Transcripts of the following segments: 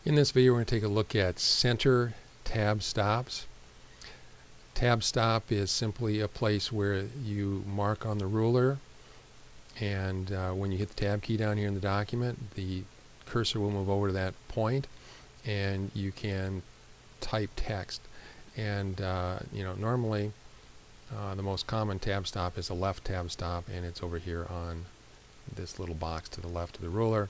In this video, we're going to take a look at center tab stops. Tab stop is simply a place where you mark on the ruler, and when you hit the tab key down here in the document, the cursor will move over to that point, and you can type text. And normally the most common tab stop is a left tab stop, and it's over here on this little box to the left of the ruler.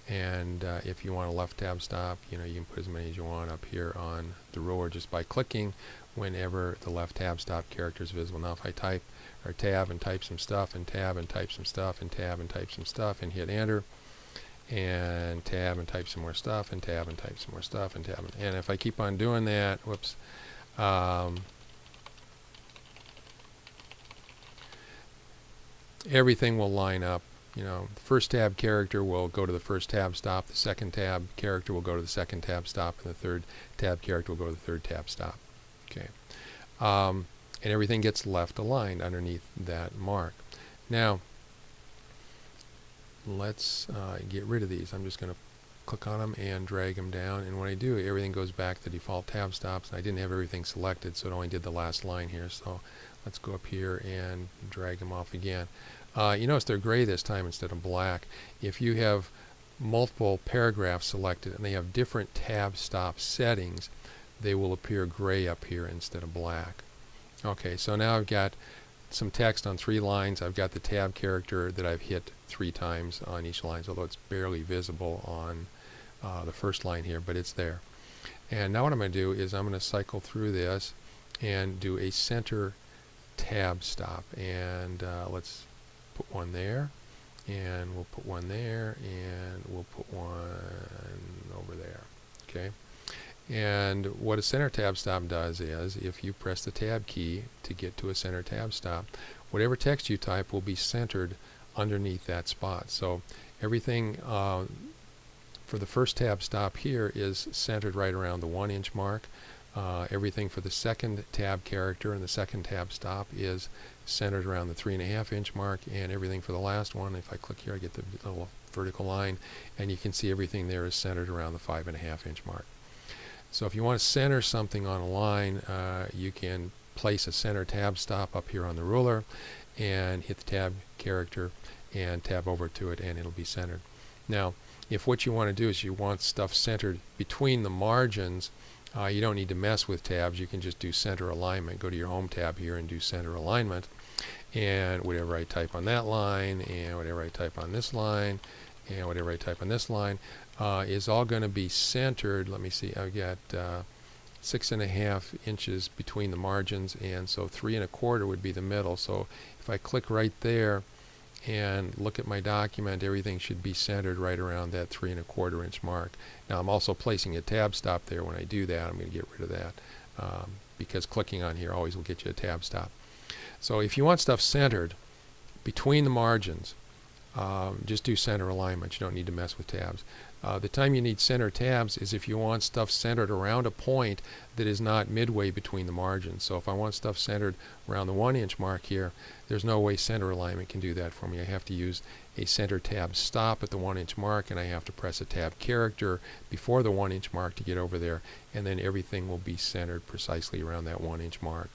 And if you want a left tab stop, you can put as many as you want up here on the ruler just by clicking whenever the left tab stop character is visible. Now if I type or tab and type some stuff and tab and type some stuff and tab and type some stuff and hit enter, and tab and type some more stuff and tab and type some more stuff and tab, and if I keep on doing that, whoops, everything will line up. The first tab character will go to the first tab stop, the second tab character will go to the second tab stop, and the third tab character will go to the third tab stop. Okay, and everything gets left aligned underneath that mark. Now, let's get rid of these. I'm just going to click on them and drag them down, and when I do, everything goes back to default tab stops. I didn't have everything selected, so it only did the last line here. So let's go up here and drag them off again. You notice they're gray this time instead of black. If you have multiple paragraphs selected and they have different tab stop settings, they will appear gray up here instead of black. Okay, so now I've got some text on 3 lines. I've got the tab character that I've hit 3 times on each line, although it's barely visible on the first line here, but it's there. And now what I'm going to do is I'm going to cycle through this and do a center tab stop. And let's put one there, and we'll put one there, and we'll put one over there. Okay, and what a center tab stop does is, if you press the tab key to get to a center tab stop, whatever text you type will be centered underneath that spot. So everything for the first tab stop here is centered right around the 1-inch mark. Everything for the second tab character and the second tab stop is centered around the 3.5-inch mark, and everything for the last one, if I click here, I get the little vertical line, and you can see everything there is centered around the 5.5-inch mark. So if you want to center something on a line, you can place a center tab stop up here on the ruler and hit the tab character and tab over to it, and it'll be centered. Now, if what you want to do is you want stuff centered between the margins, you don't need to mess with tabs. You can just do center alignment. Go to your home tab here and do center alignment, and whatever I type on that line, and whatever I type on this line, and whatever I type on this line is all going to be centered. Let me see, I've got 6.5 inches between the margins, and so 3.25 would be the middle. So if I click right there and look at my document, everything should be centered right around that 3.25 inch mark. Now I'm also placing a tab stop there. When I do that, I'm going to get rid of that because clicking on here always will get you a tab stop. So if you want stuff centered between the margins, just do center alignment. You don't need to mess with tabs. The time you need center tabs is if you want stuff centered around a point that is not midway between the margins. So if I want stuff centered around the 1-inch mark here, there's no way center alignment can do that for me. I have to use a center tab stop at the 1-inch mark, and I have to press a tab character before the 1-inch mark to get over there, and then everything will be centered precisely around that 1-inch mark.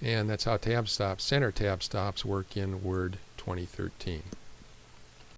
And that's how center tab stops work in Word 2013.